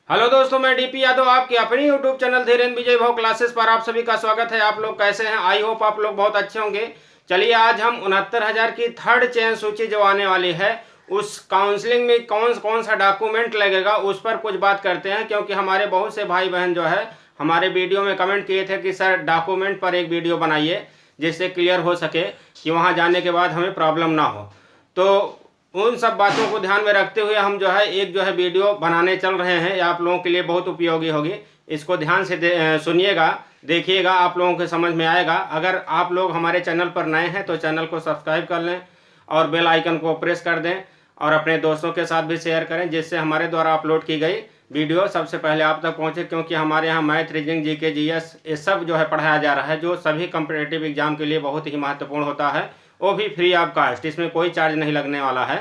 Hello दोस्तों, मैं DP Yadav आपके अपनी यूट्यूब चैनल धीरेन्द्र विजय भाव क्लासेस पर आप सभी का स्वागत है। आप लोग कैसे हैं? आई होप आप लोग बहुत अच्छे होंगे। चलिए, आज हम 69,000 की थर्ड चयन सूची जो आने वाली है उस काउंसलिंग में कौन कौन सा डॉक्यूमेंट लगेगा उस पर कुछ बात करते हैं, क्योंकि हमारे बहुत से भाई बहन जो है हमारे वीडियो में कमेंट किए थे कि सर डॉक्यूमेंट पर एक वीडियो बनाइए जिससे क्लियर हो सके कि वहाँ जाने के बाद हमें प्रॉब्लम ना हो। तो उन सब बातों को ध्यान में रखते हुए हम जो है एक वीडियो बनाने चल रहे हैं। ये आप लोगों के लिए बहुत उपयोगी होगी। इसको ध्यान से सुनिएगा, देखिएगा, आप लोगों के समझ में आएगा। अगर आप लोग हमारे चैनल पर नए हैं तो चैनल को सब्सक्राइब कर लें और बेल आइकन को प्रेस कर दें और अपने दोस्तों के साथ भी शेयर करें, जिससे हमारे द्वारा अपलोड की गई वीडियो सबसे पहले आप तक पहुँचे। क्योंकि हमारे यहाँ मैथ, रीजनिंग, जीके, जीएस ये सब जो है पढ़ाया जा रहा है, जो सभी कम्पिटिटिव एग्जाम के लिए बहुत ही महत्वपूर्ण होता है, वो भी फ्री ऑफ कास्ट। इसमें कोई चार्ज नहीं लगने वाला है।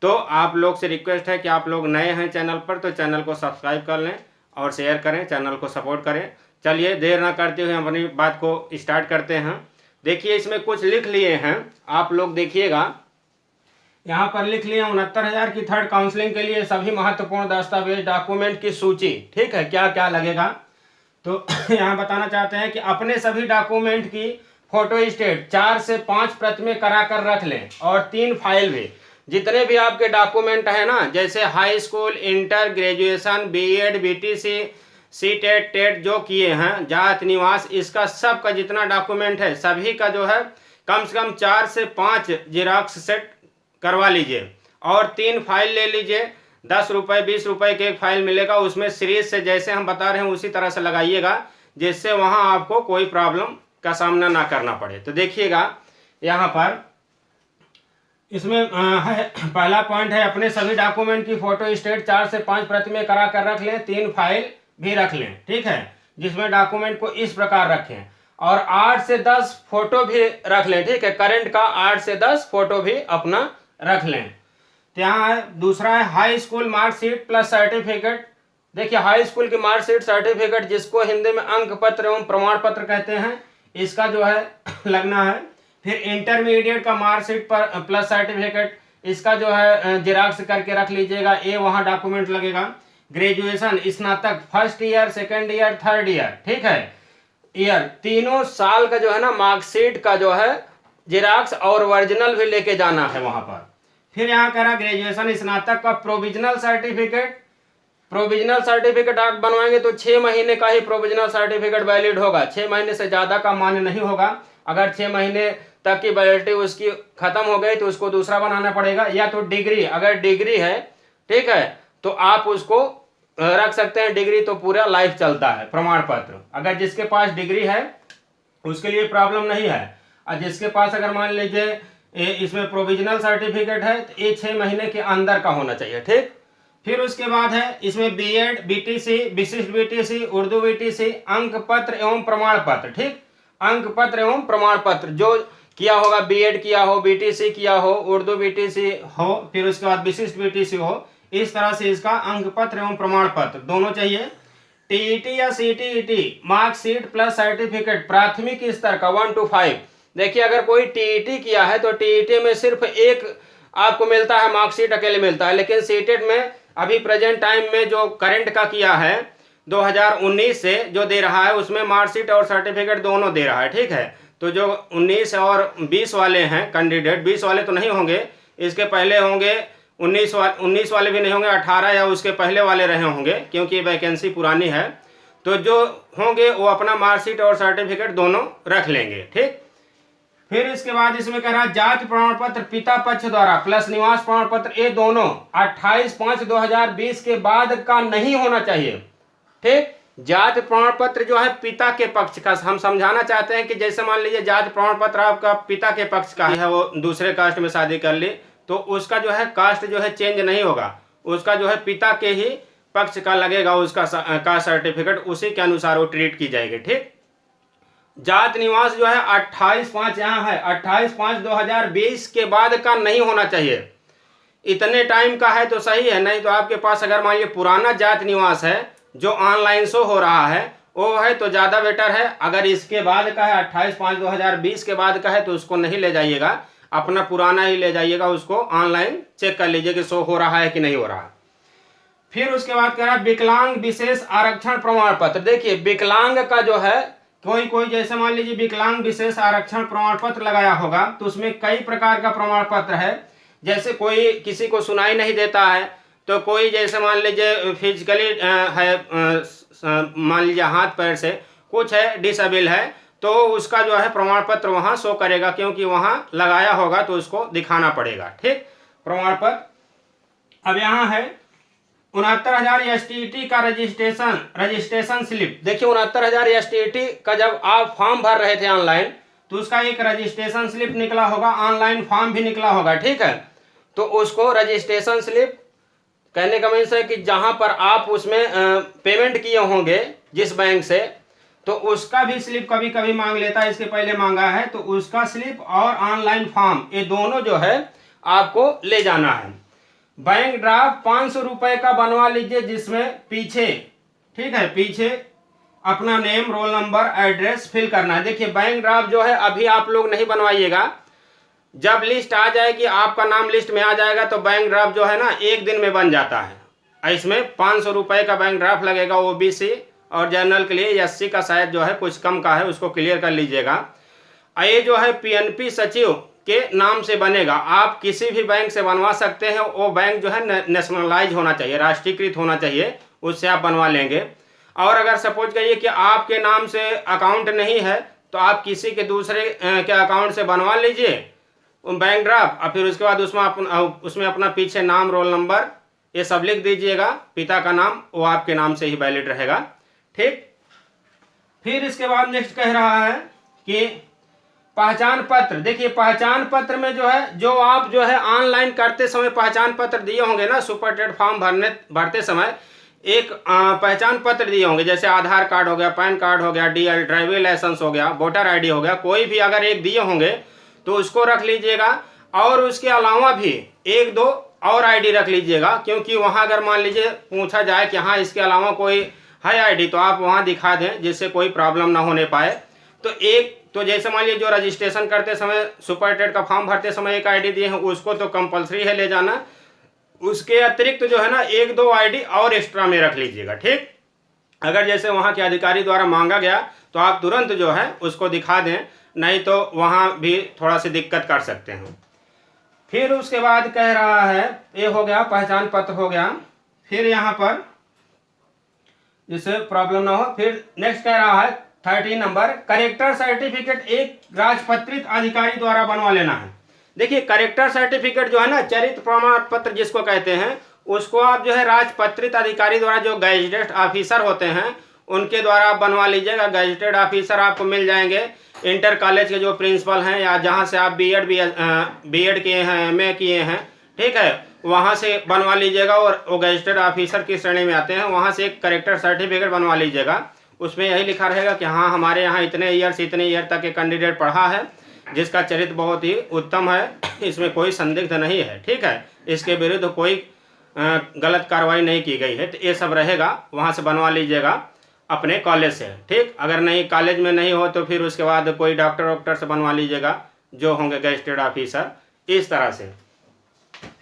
तो आप लोग से रिक्वेस्ट है कि आप लोग नए हैं चैनल पर तो चैनल को सब्सक्राइब कर लें और शेयर करें, चैनल को सपोर्ट करें। चलिए, देर ना करते हुए हम अपनी बात को स्टार्ट करते हैं। देखिए, इसमें कुछ लिख लिए हैं, आप लोग देखिएगा। यहाँ पर लिख लिए 69,000 की थर्ड काउंसलिंग के लिए सभी महत्वपूर्ण दस्तावेज डॉक्यूमेंट की सूची। ठीक है, क्या क्या लगेगा तो यहाँ बताना चाहते हैं कि अपने सभी डॉक्यूमेंट की फोटो स्टेट 4 से 5 प्रतिमें करा कर रख लें और 3 फाइल भी। जितने भी आपके डॉक्यूमेंट है ना, जैसे high school, inter, graduation, BEd, BTC, CTET, TET जो किए हैं, जात निवास, इसका सब का जितना डॉक्यूमेंट है सभी का जो है कम से कम 4 से 5 जिराक्स सेट करवा लीजिए और 3 फाइल ले लीजिए। 10 रुपये 20 रुपये के एक फाइल मिलेगा, उसमें सीरीज से जैसे हम बता रहे हैं उसी तरह से लगाइएगा, जिससे वहाँ आपको कोई प्रॉब्लम का सामना ना करना पड़े। तो देखिएगा, यहाँ पर इसमें है पहला पॉइंट है अपने सभी डॉक्यूमेंट की फोटो स्टेट 4 से 5 प्रति में करा कर रख लें, 3 फाइल भी रख लें। ठीक है, जिसमें डॉक्यूमेंट को इस प्रकार रखें और 8 से 10 फोटो भी रख लें। ठीक है, करंट का 8 से 10 फोटो भी अपना रख लें। तो यहाँ है दूसरा है high school marksheet plus certificate. देखिए, हाई स्कूल की मार्कशीट, सर्टिफिकेट, जिसको हिंदी में अंक पत्र एवं प्रमाण पत्र कहते हैं, इसका जो है लगना है। फिर इंटरमीडिएट का मार्कशीट पर प्लस सर्टिफिकेट, इसका जो है जेरॉक्स करके रख लीजिएगा, ये वहाँ डॉक्यूमेंट लगेगा। ग्रेजुएशन, स्नातक, first year, second year, third year, ठीक है, ईयर, तीनों साल का जो है ना मार्कशीट का जो है जेरॉक्स और ओरिजिनल भी लेके जाना है वहाँ पर। फिर यहाँ कह रहा ग्रेजुएशन स्नातक का प्रोविजनल सर्टिफिकेट। प्रोविजनल सर्टिफिकेट आप बनवाएंगे तो 6 महीने का ही प्रोविजनल सर्टिफिकेट वैलिड होगा, 6 महीने से ज़्यादा का मान्य नहीं होगा। अगर 6 महीने तक की वैलिडिटी उसकी खत्म हो गई तो उसको दूसरा बनाना पड़ेगा। या तो डिग्री, अगर डिग्री है, ठीक है, तो आप उसको रख सकते हैं, डिग्री तो पूरा लाइफ चलता है। प्रमाण पत्र, अगर जिसके पास डिग्री है उसके लिए प्रॉब्लम नहीं है, और जिसके पास अगर मान लीजिए इसमें प्रोविजनल सर्टिफिकेट है तो ये 6 महीने के अंदर का होना चाहिए। ठीक, फिर उसके बाद है इसमें बीएड, बीटीसी, विशिष्ट बीटीसी, उर्दू बीटीसी, अंक पत्र एवं प्रमाण पत्र। ठीक, अंक पत्र एवं प्रमाण पत्र जो किया होगा, बीएड किया हो, बीटीसी किया हो, उर्दू बीटीसी हो, फिर उसके बाद विशिष्ट बीटीसी हो, इस तरह से इसका अंक पत्र एवं प्रमाण पत्र दोनों चाहिए। टीईटी या सीटीईटी मार्कशीट प्लस सर्टिफिकेट प्राथमिक स्तर का 1 to 5। देखिए, अगर कोई टीईटी किया है तो टीईटी में सिर्फ एक आपको मिलता है, मार्कशीट अकेले मिलता है, लेकिन सीटेट में अभी प्रेजेंट टाइम में जो करंट का किया है 2019 से जो दे रहा है उसमें मार्कशीट और सर्टिफिकेट दोनों दे रहा है। ठीक है, तो जो 19 और 20 वाले हैं कैंडिडेट, 20 वाले तो नहीं होंगे, इसके पहले होंगे, 19 वाले भी नहीं होंगे, 18 या उसके पहले वाले रहे होंगे, क्योंकि वैकेंसी पुरानी है। तो जो होंगे वो अपना मार्कशीट और सर्टिफिकेट दोनों रख लेंगे। ठीक, फिर इसके बाद इसमें कह रहा है जाति प्रमाण पत्र पिता पक्ष द्वारा प्लस निवास प्रमाण पत्र, ये दोनों 28/5/2020 के बाद का नहीं होना चाहिए। ठीक, जाति प्रमाण पत्र जो है पिता के पक्ष का, हम समझाना चाहते हैं कि जैसे मान लीजिए जाति प्रमाण पत्र आपका पिता के पक्ष का है, वो दूसरे कास्ट में शादी कर ली तो उसका जो है कास्ट जो है चेंज नहीं होगा, उसका जो है पिता के ही पक्ष का लगेगा, उसका कास्ट सर्टिफिकेट, उसी के अनुसार वो ट्रीट की जाएगी। ठीक, जात निवास जो है 28/5 यहाँ है, 28/5/2020 के बाद का नहीं होना चाहिए। इतने टाइम का है तो सही है, नहीं तो आपके पास अगर मान लीजिए पुराना जात निवास है जो ऑनलाइन शो हो रहा है वो है तो ज़्यादा बेटर है। अगर इसके बाद का है 28/5/2020 के बाद का है तो उसको नहीं ले जाइएगा, अपना पुराना ही ले जाइएगा, उसको ऑनलाइन चेक कर लीजिए कि शो हो रहा है कि नहीं हो रहा। फिर उसके बाद कह रहा है विकलांग विशेष आरक्षण प्रमाण पत्र। देखिए विकलांग का जो है कोई जैसे मान लीजिए विकलांग विशेष आरक्षण प्रमाण पत्र लगाया होगा तो उसमें कई प्रकार का प्रमाण पत्र है। जैसे कोई किसी को सुनाई नहीं देता है, तो कोई जैसे मान लीजिए फिजिकली है, मान लीजिए हाथ पैर से कुछ है, डिसेबल है, तो उसका जो है प्रमाण पत्र वहां शो करेगा, क्योंकि वहां लगाया होगा तो उसको दिखाना पड़ेगा। ठीक, प्रमाण पत्र। अब यहाँ है 69,000 STT का रजिस्ट्रेशन स्लिप। देखिए 69,000 STT का जब आप फॉर्म भर रहे थे ऑनलाइन, तो उसका एक रजिस्ट्रेशन स्लिप निकला होगा, ऑनलाइन फॉर्म भी निकला होगा। ठीक है, तो उसको रजिस्ट्रेशन स्लिप कहने का मीन्स है कि जहां पर आप उसमें पेमेंट किए होंगे जिस बैंक से, तो उसका भी स्लिप कभी कभी मांग लेता है। इसके पहले मांगा है, तो उसका स्लिप और ऑनलाइन फॉर्म ये दोनों जो है आपको ले जाना है। बैंक ड्राफ्ट 500 रुपए का बनवा लीजिए, जिसमें पीछे, ठीक है, पीछे अपना name, roll number, address fill करना है। देखिए बैंक ड्राफ्ट जो है अभी आप लोग नहीं बनवाइएगा, जब लिस्ट आ जाएगी, आपका नाम लिस्ट में आ जाएगा, तो बैंक ड्राफ्ट जो है ना 1 दिन में बन जाता है। इसमें 500 रुपए का बैंक ड्राफ्ट लगेगा, OBC और जनरल के लिए। SC का शायद जो है कुछ कम का है, उसको क्लियर कर लीजिएगा। ये जो है PNP सचिव के नाम से बनेगा। आप किसी भी बैंक से बनवा सकते हैं, वो बैंक जो है नेशनलाइज होना चाहिए, राष्ट्रीयकृत होना चाहिए, उससे आप बनवा लेंगे। और अगर सपोज करिए कि आपके नाम से अकाउंट नहीं है, तो आप किसी के दूसरे के अकाउंट से बनवा लीजिए बैंक ड्राफ्ट, और फिर उसके बाद उसमें अपना पीछे नाम, रोल नंबर ये सब लिख दीजिएगा, पिता का नाम, वो आपके नाम से ही वैलिड रहेगा। ठीक, फिर इसके बाद नेक्स्ट कह रहा है कि पहचान पत्र। देखिए पहचान पत्र में जो है, जो आप जो है ऑनलाइन करते समय पहचान पत्र दिए होंगे ना, सुपर टेट फॉर्म भरते समय एक पहचान पत्र दिए होंगे, जैसे आधार कार्ड हो गया, पैन कार्ड हो गया, DL ड्राइविंग लाइसेंस हो गया, वोटर ID हो गया, कोई भी अगर एक दिए होंगे तो उसको रख लीजिएगा। और उसके अलावा भी 1-2 और ID रख लीजिएगा, क्योंकि वहां अगर मान लीजिए पूछा जाए कि हाँ इसके अलावा कोई है ID, तो आप वहां दिखा दें, जिससे कोई प्रॉब्लम ना होने पाए। तो जैसे मान लीजिए जो रजिस्ट्रेशन करते समय, सुपर टेट का फॉर्म भरते समय एक ID दिए हैं, उसको तो कंपलसरी है ले जाना। उसके अतिरिक्त जो है ना 1-2 ID और एक्स्ट्रा में रख लीजिएगा। ठीक, अगर जैसे वहाँ के अधिकारी द्वारा मांगा गया तो आप तुरंत जो है उसको दिखा दें, नहीं तो वहाँ भी थोड़ा सी दिक्कत कर सकते हैं। फिर उसके बाद कह रहा है, ये हो गया पहचान पत्र हो गया। फिर यहाँ पर जिससे प्रॉब्लम ना हो, फिर नेक्स्ट कह रहा है 13 नंबर, करेक्टर सर्टिफिकेट एक राजपत्रित अधिकारी द्वारा बनवा लेना है। देखिए करेक्टर सर्टिफिकेट जो है ना, चरित्र प्रमाण पत्र जिसको कहते हैं, उसको आप जो है राजपत्रित अधिकारी द्वारा, जो गैजेटेड ऑफिसर होते हैं उनके द्वारा आप बनवा लीजिएगा। गैजेटेड ऑफिसर आपको मिल जाएंगे इंटर कॉलेज के जो प्रिंसिपल हैं, या जहाँ से आप बीएड किए हैं, MA किए हैं, ठीक है, वहाँ से बनवा लीजिएगा। और वो गैजेटेड ऑफिसर की श्रेणी में आते हैं, वहाँ से एक करेक्टर सर्टिफिकेट बनवा लीजिएगा। उसमें यही लिखा रहेगा कि हाँ हमारे यहाँ इतने ईयर तक के कैंडिडेट पढ़ा है, जिसका चरित्र बहुत ही उत्तम है, इसमें कोई संदिग्ध नहीं है। ठीक है, इसके विरुद्ध कोई गलत कार्रवाई नहीं की गई है, तो ये सब रहेगा, वहाँ से बनवा लीजिएगा अपने कॉलेज से। ठीक, अगर नहीं कॉलेज में नहीं हो तो फिर उसके बाद कोई डॉक्टर से बनवा लीजिएगा, जो होंगे गैजेटेड ऑफिसर, इस तरह से।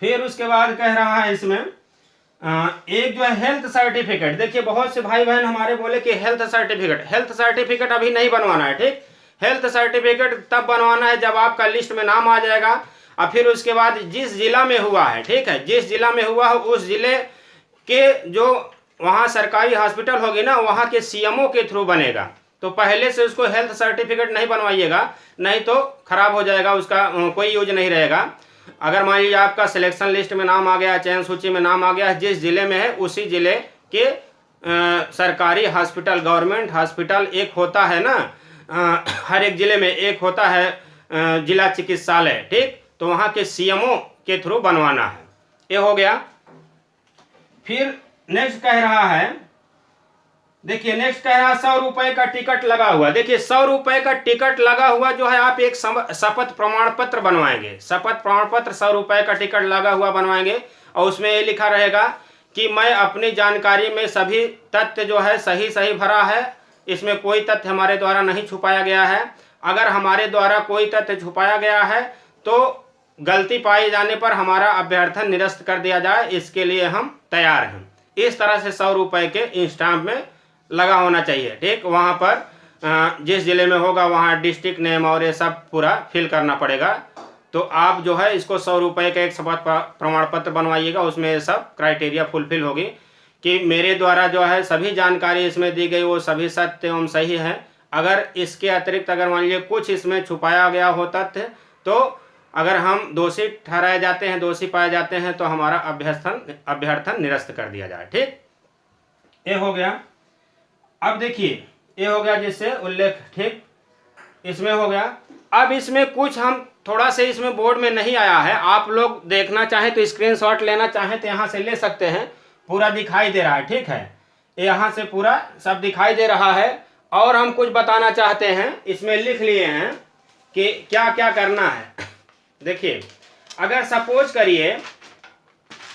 फिर उसके बाद कह रहा है इसमें एक जो है हेल्थ सर्टिफिकेट। देखिए बहुत से भाई बहन हमारे बोले कि हेल्थ सर्टिफिकेट अभी नहीं बनवाना है। ठीक, हेल्थ सर्टिफिकेट तब बनवाना है जब आपका लिस्ट में नाम आ जाएगा, और फिर उसके बाद जिस जिला में हुआ है, ठीक है, जिस जिला में हुआ है उस जिले के जो वहाँ सरकारी हॉस्पिटल होगी ना, वहाँ के CMO के थ्रू बनेगा। तो पहले से उसको हेल्थ सर्टिफिकेट नहीं बनवाइएगा, नहीं तो खराब हो जाएगा, उसका कोई यूज नहीं रहेगा। अगर मान लीजिए आपका सिलेक्शन लिस्ट में नाम आ गया, चयन सूची में नाम आ गया, जिस जिले में है उसी जिले के सरकारी हॉस्पिटल, गवर्नमेंट हॉस्पिटल एक होता है ना, हर एक जिले में एक होता है जिला चिकित्सालय। ठीक, तो वहाँ के CMO के थ्रू बनवाना है। ये हो गया। फिर नेक्स्ट कह रहा है, देखिए नेक्स्ट कह रहा है 100 रुपए का टिकट लगा हुआ। देखिए 100 रुपए का टिकट लगा हुआ जो है, आप एक शपथ प्रमाण पत्र बनवाएंगे। शपथ प्रमाण पत्र 100 रुपए का टिकट लगा हुआ बनवाएंगे, और उसमें ये लिखा रहेगा कि मैं अपनी जानकारी में सभी तथ्य जो है सही भरा है, इसमें कोई तथ्य हमारे द्वारा नहीं छुपाया गया है। अगर हमारे द्वारा कोई तथ्य छुपाया गया है तो गलती पाए जाने पर हमारा अभ्यर्थन निरस्त कर दिया जाए, इसके लिए हम तैयार हैं। इस तरह से 100 रुपये के स्टाम्प में लगा होना चाहिए। ठीक, वहाँ पर जिस ज़िले में होगा वहाँ डिस्ट्रिक्ट नेम और ये सब पूरा फिल करना पड़ेगा। तो आप जो है इसको 100 रुपये का एक शपथ प्रमाण पत्र बनवाइएगा, उसमें ये सब क्राइटेरिया फुलफिल होगी कि मेरे द्वारा जो है सभी जानकारी इसमें दी गई वो सभी सत्य एवं सही है। अगर इसके अतिरिक्त अगर मान लीजिए कुछ इसमें छुपाया गया हो तथ्य, तो अगर हम दोषी ठहराए जाते हैं, दोषी पाए जाते हैं, तो हमारा अभ्यर्थन निरस्त कर दिया जाए। ठीक, ये हो गया। अब देखिए ये हो गया जिससे उल्लेख, ठीक, इसमें हो गया। अब इसमें कुछ हम थोड़ा से इसमें बोर्ड में नहीं आया है, आप लोग देखना चाहें तो स्क्रीनशॉट लेना चाहें तो यहाँ से ले सकते हैं, पूरा दिखाई दे रहा है। ठीक है, यहाँ से पूरा सब दिखाई दे रहा है। और हम कुछ बताना चाहते हैं, इसमें लिख लिए हैं कि क्या क्या करना है। देखिए, अगर सपोज करिए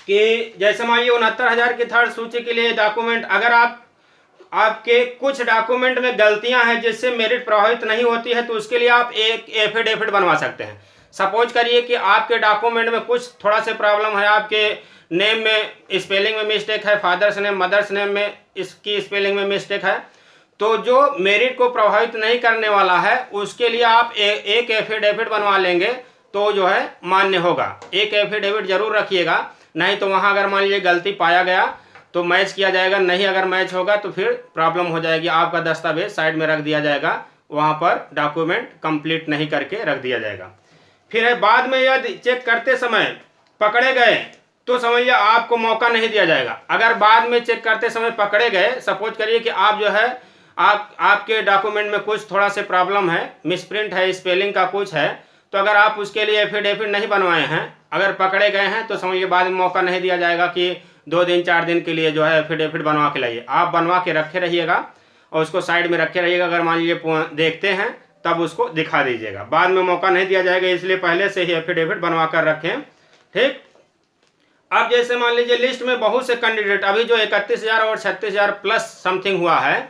कि जैसे मान लीजिए 69,000 की थर्ड सूची के लिए डॉक्यूमेंट, अगर आपके कुछ डॉक्यूमेंट में गलतियां हैं जिससे मेरिट प्रभावित नहीं होती है, तो उसके लिए आप एक एफिडेविट बनवा सकते हैं। सपोज करिए कि आपके डॉक्यूमेंट में कुछ थोड़ा से प्रॉब्लम है, आपके नेम में स्पेलिंग में मिस्टेक है, फादर्स नेम मदर्स नेम में इसकी स्पेलिंग में मिस्टेक है, तो जो मेरिट को प्रभावित नहीं करने वाला है उसके लिए आप एक एफिडेविट बनवा लेंगे तो जो है मान्य होगा। एक एफिडेविट जरूर रखिएगा, नहीं तो वहाँ अगर मान लीजिए गलती पाया गया तो मैच किया जाएगा, नहीं अगर मैच होगा तो फिर प्रॉब्लम हो जाएगी, आपका दस्तावेज साइड में रख दिया जाएगा, वहाँ पर डॉक्यूमेंट कंप्लीट नहीं करके रख दिया जाएगा। फिर बाद में यदि चेक करते समय पकड़े गए तो समझिए आपको मौका नहीं दिया जाएगा। अगर बाद में चेक करते समय पकड़े गए, सपोज करिए कि आप जो है आपके डॉक्यूमेंट में कुछ थोड़ा से प्रॉब्लम है, मिसप्रिंट है, स्पेलिंग का कुछ है, तो अगर आप उसके लिए एफिडेविट नहीं बनवाए हैं, अगर पकड़े गए हैं तो समझिए बाद में मौका नहीं दिया जाएगा कि 2 दिन 4 दिन के लिए जो है एफिडेविट बनवा के लाइए। आप बनवा के रखे रहिएगा और उसको साइड में रखे रहिएगा, अगर मान लीजिए देखते हैं तब उसको दिखा दीजिएगा, बाद में मौका नहीं दिया जाएगा, इसलिए पहले से ही एफिडेविट बनवा कर रखें। ठीक, अब जैसे मान लीजिए लिस्ट में बहुत से कैंडिडेट, अभी जो 31,000 और 36,000 प्लस समथिंग हुआ है,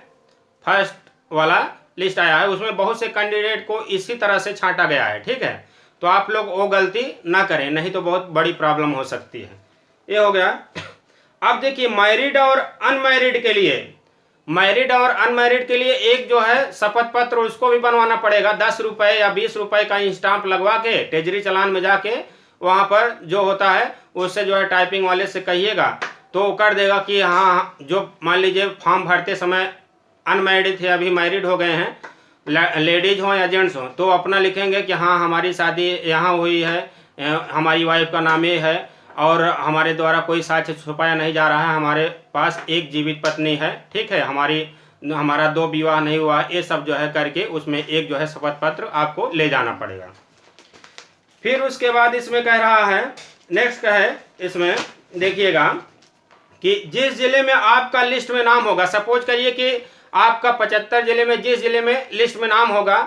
फर्स्ट वाला लिस्ट आया है, उसमें बहुत से कैंडिडेट को इसी तरह से छांटा गया है। ठीक है, तो आप लोग वो गलती ना करें, नहीं तो बहुत बड़ी प्रॉब्लम हो सकती है। ये हो गया। अब देखिए मैरिड और अनमैरिड के लिए, मैरिड और अनमैरिड के लिए एक जो है शपथ पत्र उसको भी बनवाना पड़ेगा। 10 रुपये या 20 रुपये का स्टाम्प लगवा के ट्रेजरी चालान में जाके वहाँ पर जो होता है उससे जो है टाइपिंग वाले से कहिएगा तो वो कर देगा कि हाँ, जो मान लीजिए फॉर्म भरते समय अनमैरिड थे अभी मैरिड हो गए हैं, लेडीज हो या जेंट्स हो, तो अपना लिखेंगे कि हाँ हमारी शादी यहाँ हुई है, हमारी वाइफ का नाम ये है और हमारे द्वारा कोई साक्ष्य छुपाया नहीं जा रहा है, हमारे पास एक जीवित पत्नी है। ठीक है, हमारा 2 विवाह नहीं हुआ, ये सब जो है करके उसमें एक जो है शपथ पत्र आपको ले जाना पड़ेगा। फिर उसके बाद इसमें कह रहा है, नेक्स्ट का है इसमें देखिएगा कि जिस जिले में आपका लिस्ट में नाम होगा, सपोज करिए कि आपका 75 जिले में जिस जिले में लिस्ट में नाम होगा,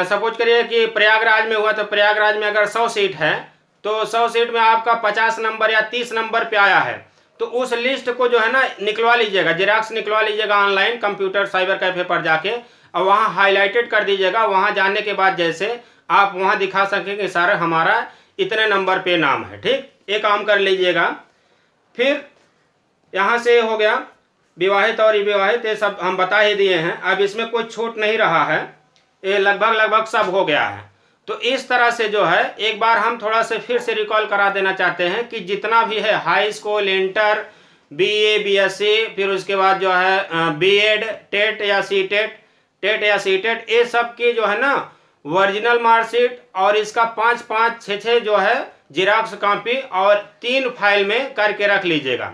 सपोज करिए कि प्रयागराज में हुआ, तो प्रयागराज में अगर 100 सीट है तो 100 सीट में आपका 50 नंबर या 30 नंबर पे आया है, तो उस लिस्ट को जो है ना निकलवा लीजिएगा, जेरॉक्स निकलवा लीजिएगा ऑनलाइन कंप्यूटर साइबर कैफे पर जाके, और वहाँ हाईलाइटेड कर दीजिएगा। वहाँ जाने के बाद जैसे आप वहाँ दिखा सकेंगे सर हमारा इतने नंबर पे नाम है। ठीक, ये काम कर लीजिएगा। फिर यहाँ से हो गया विवाहित और अविवाहित, ये सब हम बता ही दिए हैं, अब इसमें कोई छूट नहीं रहा है, ये लगभग सब हो गया है। तो इस तरह से जो है एक बार हम थोड़ा से फिर से रिकॉल करा देना चाहते हैं कि जितना भी है high school, inter, BA, BSc, फिर उसके बाद जो है बीएड, टेट या सीटेट, ये सब की जो है ना ओरिजिनल मार्कशीट और इसका 5-5, 6-6 जो है जिराक्स कॉपी और 3 फाइल में करके रख लीजिएगा।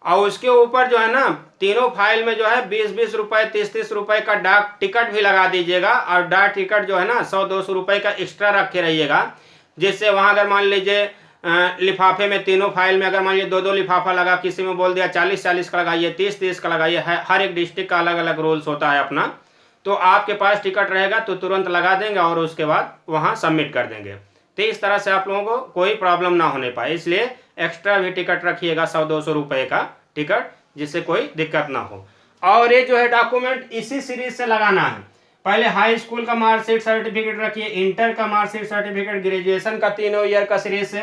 और उसके ऊपर जो है ना तीनों फाइल में जो है 20-20 रुपये, 30-30 रुपये का डाक टिकट भी लगा दीजिएगा, और डाक टिकट जो है ना 100-200 रुपये का एक्स्ट्रा रखे रहिएगा, जिससे वहाँ अगर मान लीजिए लिफाफे में तीनों फाइल में अगर मान लीजिए 2-2 लिफाफा लगा, किसी में बोल दिया 40-40 का लगाइए, 30-30 का लगाइए, हर एक डिस्ट्रिक्ट का अलग अलग रूल्स होता है अपना, तो आपके पास टिकट रहेगा तो तुरंत लगा देंगे और उसके बाद वहाँ सबमिट कर देंगे। तो इस तरह से आप लोगों को कोई प्रॉब्लम ना होने पाए, इसलिए एक्स्ट्रा भी टिकट रखिएगा 100-200 रुपये का टिकट, जिससे कोई दिक्कत ना हो। और ये जो है डॉक्यूमेंट इसी सीरीज से लगाना है। पहले हाई स्कूल का मार्कशीट सर्टिफिकेट रखिए, इंटर का मार्कशीट सर्टिफिकेट, ग्रेजुएशन का 3 ईयर का सीरीज से,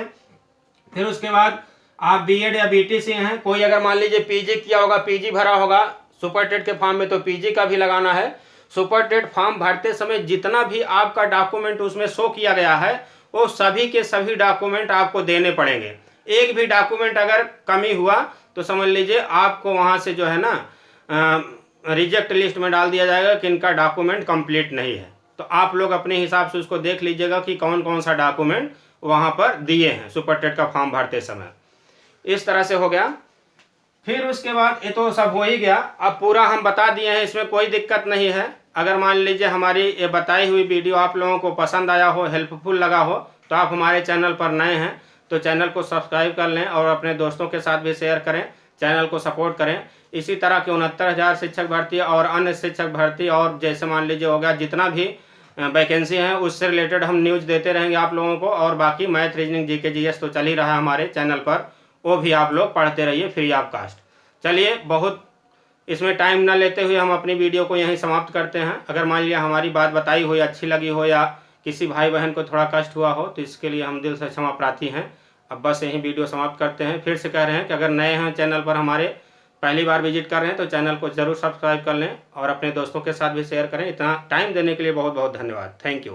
फिर उसके बाद आप बीएड या बीटीसी हैं, कोई अगर मान लीजिए पीजी किया होगा, पीजी भरा होगा सुपर टेट के फॉर्म में, तो पीजी का भी लगाना है। सुपर टेट फॉर्म भरते समय जितना भी आपका डॉक्यूमेंट उसमें शो किया गया है वो सभी के सभी डॉक्यूमेंट आपको देने पड़ेंगे। एक भी डॉक्यूमेंट अगर कमी हुआ तो समझ लीजिए आपको वहाँ से जो है ना रिजेक्ट लिस्ट में डाल दिया जाएगा कि इनका डॉक्यूमेंट कंप्लीट नहीं है। तो आप लोग अपने हिसाब से उसको देख लीजिएगा कि कौन कौन सा डॉक्यूमेंट वहाँ पर दिए हैं सुपर टेट का फॉर्म भरते समय। इस तरह से हो गया। फिर उसके बाद ये तो सब हो ही गया। अब पूरा हम बता दिए हैं, इसमें कोई दिक्कत नहीं है। अगर मान लीजिए हमारी ये बताई हुई वीडियो आप लोगों को पसंद आया हो, हेल्पफुल लगा हो, तो आप हमारे चैनल पर नए हैं तो चैनल को सब्सक्राइब कर लें और अपने दोस्तों के साथ भी शेयर करें, चैनल को सपोर्ट करें। इसी तरह के 69,000 शिक्षक भर्ती और अन्य शिक्षक भर्ती और जैसे मान लीजिए हो गया जितना भी वैकेंसी है उससे रिलेटेड हम न्यूज़ देते रहेंगे आप लोगों को। और बाकी मैथ, रीजनिंग, जीके, जीएस तो चल ही रहा है हमारे चैनल पर, वो भी आप लोग पढ़ते रहिए फ्री ऑफ कास्ट। चलिए, बहुत इसमें टाइम ना लेते हुए हम अपनी वीडियो को यहीं समाप्त करते हैं। अगर मान लिया हमारी बात बताई हो, अच्छी लगी हो या किसी भाई बहन को थोड़ा कष्ट हुआ हो तो इसके लिए हम दिल से क्षमा प्रार्थी हैं। अब बस यहीं वीडियो समाप्त करते हैं। फिर से कह रहे हैं कि अगर नए हैं चैनल पर, हमारे पहली बार विजिट कर रहे हैं तो चैनल को ज़रूर सब्सक्राइब कर लें और अपने दोस्तों के साथ भी शेयर करें। इतना टाइम देने के लिए बहुत बहुत धन्यवाद। Thank you.